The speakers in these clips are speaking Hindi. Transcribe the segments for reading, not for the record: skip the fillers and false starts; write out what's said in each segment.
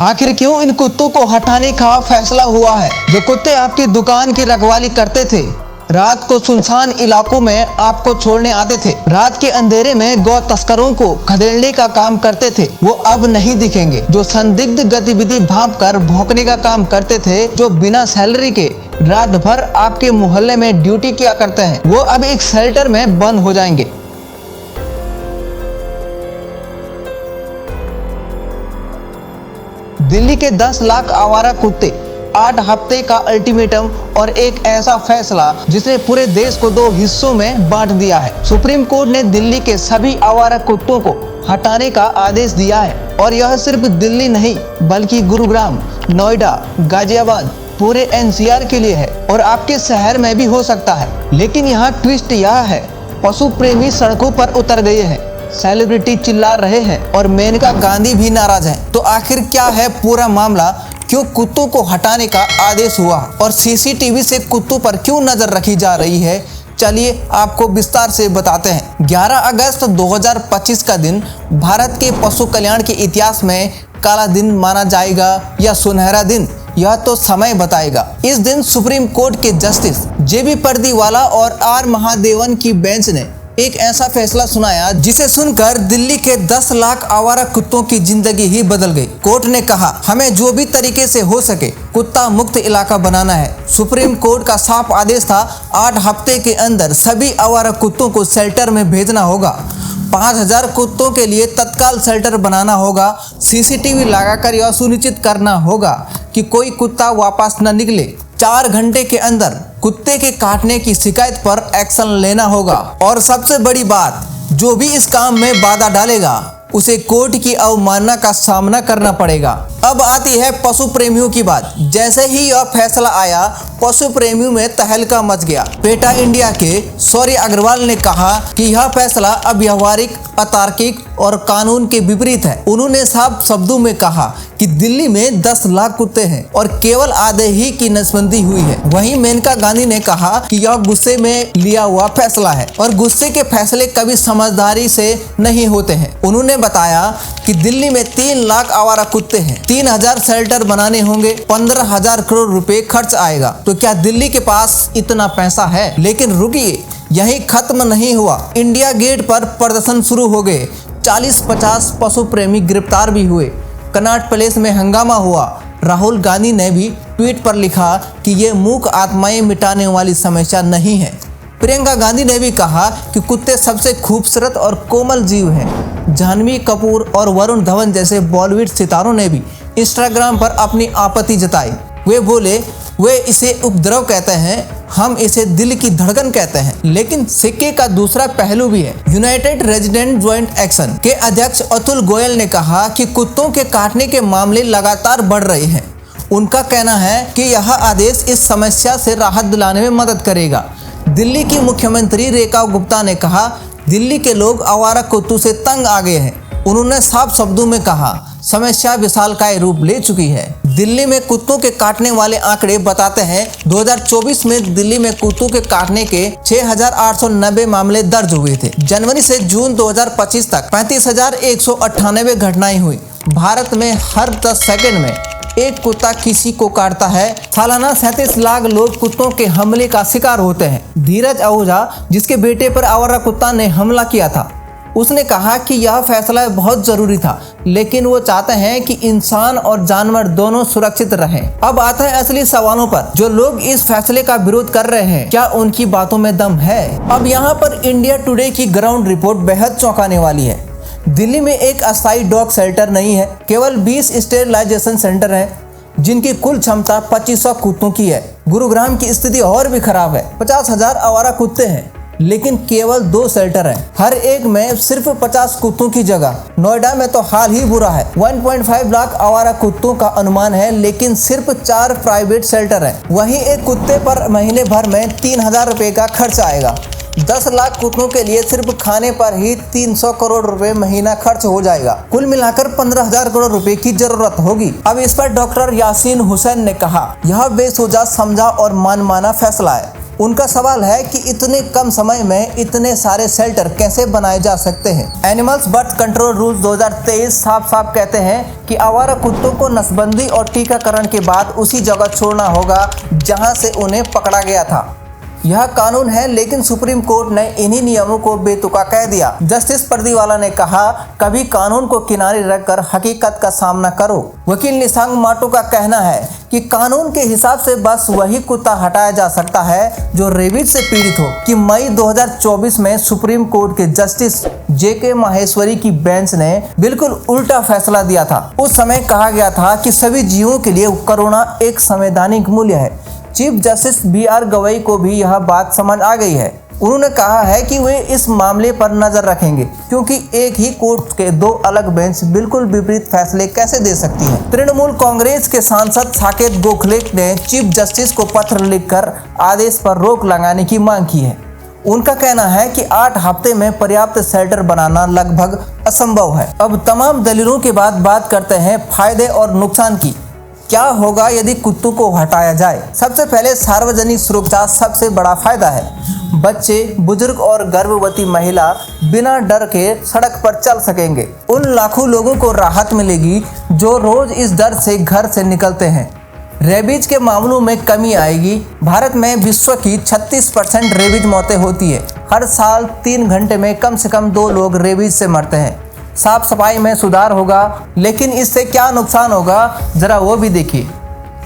आखिर क्यों इन कुत्तों को हटाने का फैसला हुआ है? जो कुत्ते आपकी दुकान की रखवाली करते थे, रात को सुनसान इलाकों में आपको छोड़ने आते थे, रात के अंधेरे में गौ तस्करों को खदेड़ने का काम करते थे, वो अब नहीं दिखेंगे। जो संदिग्ध गतिविधि भांप कर भौंकने का काम करते थे, जो बिना सैलरी के रात भर आपके मोहल्ले में ड्यूटी किया करते हैं, वो अब एक शेल्टर में बंद हो जाएंगे। दिल्ली के 10 लाख आवारा कुत्ते, 8 हफ्ते का अल्टीमेटम और एक ऐसा फैसला जिसने पूरे देश को 2 हिस्सों में बांट दिया है। सुप्रीम कोर्ट ने दिल्ली के सभी आवारा कुत्तों को हटाने का आदेश दिया है और यह सिर्फ दिल्ली नहीं बल्कि गुरुग्राम, नोएडा, गाजियाबाद, पूरे एनसीआर के लिए है और आपके शहर में भी हो सकता है। लेकिन यहाँ ट्विस्ट यह है, पशु प्रेमी सड़कों पर उतर गए हैं, सेलिब्रिटी चिल्ला रहे हैं और मेनका गांधी भी नाराज हैं। तो आखिर क्या है पूरा मामला? क्यों कुत्तों को हटाने का आदेश हुआ और सीसीटीवी से कुत्तों पर क्यों नजर रखी जा रही है? चलिए आपको विस्तार से बताते हैं। 11 अगस्त 2025 का दिन भारत के पशु कल्याण के इतिहास में काला दिन माना जाएगा या सुनहरा दिन, यह तो समय बताएगा। इस दिन सुप्रीम कोर्ट के जस्टिस जेबी पर्दीवाला और आर महादेवन की बेंच ने एक ऐसा फैसला सुनाया जिसे सुनकर दिल्ली के 10 लाख आवारा कुत्तों की जिंदगी ही बदल गई। कोर्ट ने कहा, हमें जो भी तरीके से हो सके कुत्ता मुक्त इलाका बनाना है। सुप्रीम कोर्ट का साफ आदेश था, 8 हफ्ते के अंदर सभी आवारा कुत्तों को शेल्टर में भेजना होगा। 5000 कुत्तों के लिए तत्काल शेल्टर बनाना होगा। सीसीटीवी लगाकर यह सुनिश्चित करना होगा कि कोई कुत्ता वापस न निकले। 4 घंटे के अंदर कुत्ते के काटने की शिकायत पर एक्शन लेना होगा और सबसे बड़ी बात, जो भी इस काम में बाधा डालेगा उसे कोर्ट की अवमानना का सामना करना पड़ेगा। अब आती है पशु प्रेमियों की बात। जैसे ही यह फैसला आया, पशु प्रेमियों में तहलका मच गया। पेटा इंडिया के शौर्य अग्रवाल ने कहा कि यह फैसला अव्यावहारिक, अतार्किक और कानून के विपरीत है। उन्होंने साफ शब्दों में कहा कि दिल्ली में 10 लाख कुत्ते हैं और केवल आधे ही की नसबंदी हुई है। वहीं मेनका गांधी ने कहा कि यह गुस्से में लिया हुआ फैसला है और गुस्से के फैसले कभी समझदारी से नहीं होते हैं। उन्होंने बताया कि दिल्ली में 3 लाख आवारा कुत्ते हैं, 3000 शेल्टर बनाने होंगे, 15,000 करोड़ रुपए खर्च आएगा। तो क्या दिल्ली के पास इतना पैसा है? लेकिन रुकिए, यही खत्म नहीं हुआ। इंडिया गेट पर प्रदर्शन शुरू हो गए। 40-50 पशु प्रेमी गिरफ्तार भी हुए। कनॉट प्लेस में हंगामा हुआ। राहुल गांधी ने भी ट्वीट पर लिखा कि ये मूक आत्माएं मिटाने वाली समस्या नहीं है। प्रियंका गांधी ने भी कहा कि कुत्ते सबसे खूबसूरत और कोमल जीव हैं। जाह्नवी कपूर और वरुण धवन जैसे बॉलीवुड सितारों ने भी इंस्टाग्राम पर अपनी आपत्ति जताई। वे बोले, वे इसे उपद्रव कहते हैं, हम इसे दिल की धड़कन कहते हैं। लेकिन सिक्के का दूसरा पहलू भी है। यूनाइटेड रेजिडेंट ज्वाइंट एक्शन के अध्यक्ष अतुल गोयल ने कहा कि कुत्तों के काटने के मामले लगातार बढ़ रहे हैं। उनका कहना है कि यह आदेश इस समस्या से राहत दिलाने में मदद करेगा। दिल्ली की मुख्यमंत्री रेखा गुप्ता ने कहा, दिल्ली के लोग आवारा कुत्तों से तंग आ गए हैं। उन्होंने साफ शब्दों में कहा, समस्या विशालकाय रूप ले चुकी है। दिल्ली में कुत्तों के काटने वाले आंकड़े बताते हैं 2024 में दिल्ली में कुत्तों के काटने के 6,890 मामले दर्ज हुए थे। जनवरी से जून 2025 तक 35,198 घटनाएं हुई। भारत में हर 10 सेकंड में एक कुत्ता किसी को काटता है। सालाना 37 लाख लोग कुत्तों के हमले का शिकार होते हैं। धीरज आहूजा, जिसके बेटे पर आवारा कुत्ता ने हमला किया था, उसने कहा कि यह फैसला बहुत जरूरी था, लेकिन वो चाहते हैं कि इंसान और जानवर दोनों सुरक्षित रहें। अब आता है असली सवालों पर। जो लोग इस फैसले का विरोध कर रहे हैं, क्या उनकी बातों में दम है? अब यहाँ पर इंडिया टुडे की ग्राउंड रिपोर्ट बेहद चौंकाने वाली है। दिल्ली में एक अस्थायी डॉग शेल्टर नहीं है, केवल 20 स्टेरिलाइजेशन सेंटर है जिनकी कुल क्षमता 2500 कुत्तों की है। गुरुग्राम की स्थिति और भी खराब है। 50,000 आवारा कुत्ते हैं लेकिन केवल 2 शेल्टर हैं, हर एक में सिर्फ 50 कुत्तों की जगह। नोएडा में तो हाल ही बुरा है। 1.5 लाख आवारा कुत्तों का अनुमान है लेकिन सिर्फ 4 प्राइवेट शेल्टर हैं। वहीं एक कुत्ते पर महीने भर में 3,000 रुपए का खर्च आएगा। 10 लाख कुत्तों के लिए सिर्फ खाने पर ही 300 करोड़ रुपए महीना खर्च हो जाएगा। कुल मिलाकर 15,000 करोड़ रुपए की जरूरत होगी। अब इस पर डॉक्टर यासीन हुसैन ने कहा, यह बेसुजा, समझा और मनमाना फैसला है। उनका सवाल है कि इतने कम समय में इतने सारे शेल्टर कैसे बनाए जा सकते हैं। एनिमल्स बर्थ कंट्रोल रूल्स 2023 साफ साफ कहते हैं कि आवारा कुत्तों को नसबंदी और टीकाकरण के बाद उसी जगह छोड़ना होगा जहां से उन्हें पकड़ा गया था। यह कानून है, लेकिन सुप्रीम कोर्ट ने इन्हीं नियमों को बेतुका कह दिया। जस्टिस परदीवाला ने कहा, कभी कानून को किनारे रखकर हकीकत का सामना करो। वकील निशांग माटो का कहना है कि कानून के हिसाब से बस वही कुत्ता हटाया जा सकता है जो रेबीज से पीड़ित हो। कि मई 2024 में सुप्रीम कोर्ट के जस्टिस JK माहेश्वरी की बेंच ने बिल्कुल उल्टा फैसला दिया था। उस समय कहा गया था कि सभी जीवों के लिए करुणा एक संवैधानिक मूल्य है। चीफ जस्टिस BR गवई को भी यह बात समझ आ गई है। उन्होंने कहा है कि वे इस मामले पर नजर रखेंगे, क्योंकि एक ही कोर्ट के दो अलग बेंच बिल्कुल विपरीत फैसले कैसे दे सकती है। तृणमूल कांग्रेस के सांसद साकेत गोखले ने चीफ जस्टिस को पत्र लिखकर आदेश पर रोक लगाने की मांग की है। उनका कहना है कि 8 हफ्ते में पर्याप्त शेल्टर बनाना लगभग असंभव है। अब तमाम दलीलों के बाद बात करते हैं फायदे और नुकसान की। क्या होगा यदि कुत्तों को हटाया जाए? सबसे पहले सार्वजनिक सुरक्षा सबसे बड़ा फायदा है। बच्चे, बुजुर्ग और गर्भवती महिला बिना डर के सड़क पर चल सकेंगे। उन लाखों लोगों को राहत मिलेगी जो रोज इस डर से घर से निकलते हैं। रेबीज के मामलों में कमी आएगी। भारत में विश्व की 36% रेबीज मौतें होती है। हर साल 3 घंटे में कम से कम 2 लोग रेबीज से मरते हैं। साफ सफाई में सुधार होगा, लेकिन इससे क्या नुकसान होगा जरा वो भी देखिए।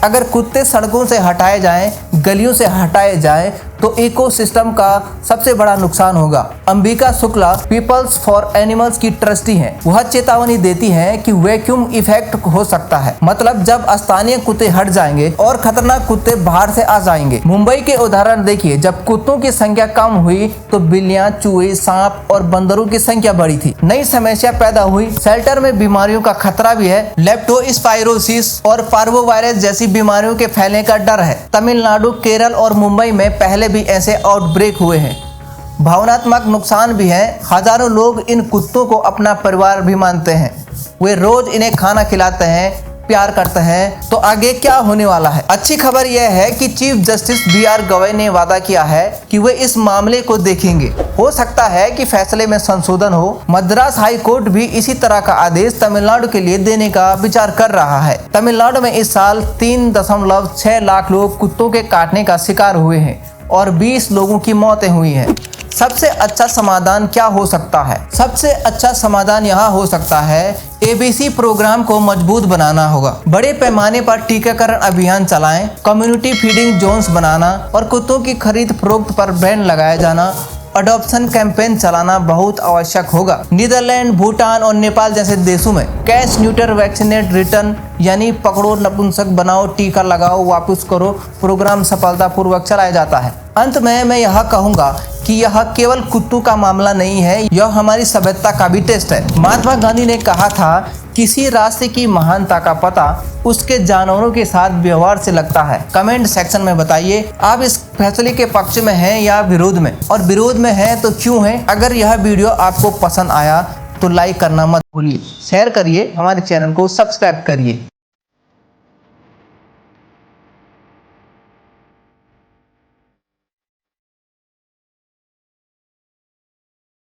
अगर कुत्ते सड़कों से हटाए जाएं, गलियों से हटाए जाएं, तो इकोसिस्टम का सबसे बड़ा नुकसान होगा। Ambika Shukla peoples for animals की ट्रस्टी हैं। वह चेतावनी देती हैं कि वैक्यूम इफेक्ट हो सकता है, मतलब जब स्थानीय कुत्ते हट जाएंगे और खतरनाक कुत्ते बाहर से आ जाएंगे। मुंबई के उदाहरण देखिए, जब कुत्तों की संख्या कम हुई तो बिल्लियां, चूहे, सांप और बंदरों की संख्या बढ़ी थी। नई समस्या पैदा हुई। शेल्टर में बीमारियों का खतरा भी है। लेप्टोस्पाइरोसिस और पार्वोवायरस जैसी बीमारियों के फैलने का डर है। तमिलनाडु, केरल और मुंबई में पहले भी ऐसे आउटब्रेक हुए हैं। भावनात्मक नुकसान भी है। हजारों लोग इन कुत्तों को अपना परिवार भी मानते हैं। वे रोज इन्हें खाना खिलाते हैं, प्यार करते हैं। तो आगे क्या होने वाला है? अच्छी खबर यह है कि चीफ जस्टिस BR गवई ने वादा किया है कि वे इस मामले को देखेंगे। हो सकता है कि फैसले में संशोधन हो। मद्रास हाई कोर्ट भी इसी तरह का आदेश तमिलनाडु के लिए देने का विचार कर रहा है। तमिलनाडु में इस साल 3.6 लाख लोग कुत्तों के काटने का शिकार हुए हैं और 20 लोगों की मौतें हुई हैं। सबसे अच्छा समाधान क्या हो सकता है? सबसे अच्छा समाधान यहाँ हो सकता है ABC प्रोग्राम को मजबूत बनाना होगा। बड़े पैमाने पर टीकाकरण अभियान चलाएं, कम्युनिटी फीडिंग जोन्स बनाना और कुत्तों की खरीद फरोख्त पर बैन लगाया जाना, अडॉप्शन कैंपेन चलाना बहुत आवश्यक होगा। नीदरलैंड, भूटान और नेपाल जैसे देशों में कैच न्यूटर वैक्सीनेट रिटर्न यानी पकड़ो नपुंसक बनाओ टीका लगाओ वापस करो प्रोग्राम सफलतापूर्वक चलाया जाता है। अंत में मैं यह कहूँगा कि यह केवल कुत्तों का मामला नहीं है, यह हमारी सभ्यता का भी टेस्ट है। महात्मा गांधी ने कहा था, किसी राष्ट्र की महानता का पता उसके जानवरों के साथ व्यवहार से लगता है। कमेंट सेक्शन में बताइए आप इस फैसले के पक्ष में हैं या विरोध में, और विरोध में हैं तो क्यों हैं। अगर यह वीडियो आपको पसंद आया तो लाइक करना मत भूलिए, शेयर करिए, हमारे चैनल को सब्सक्राइब करिए।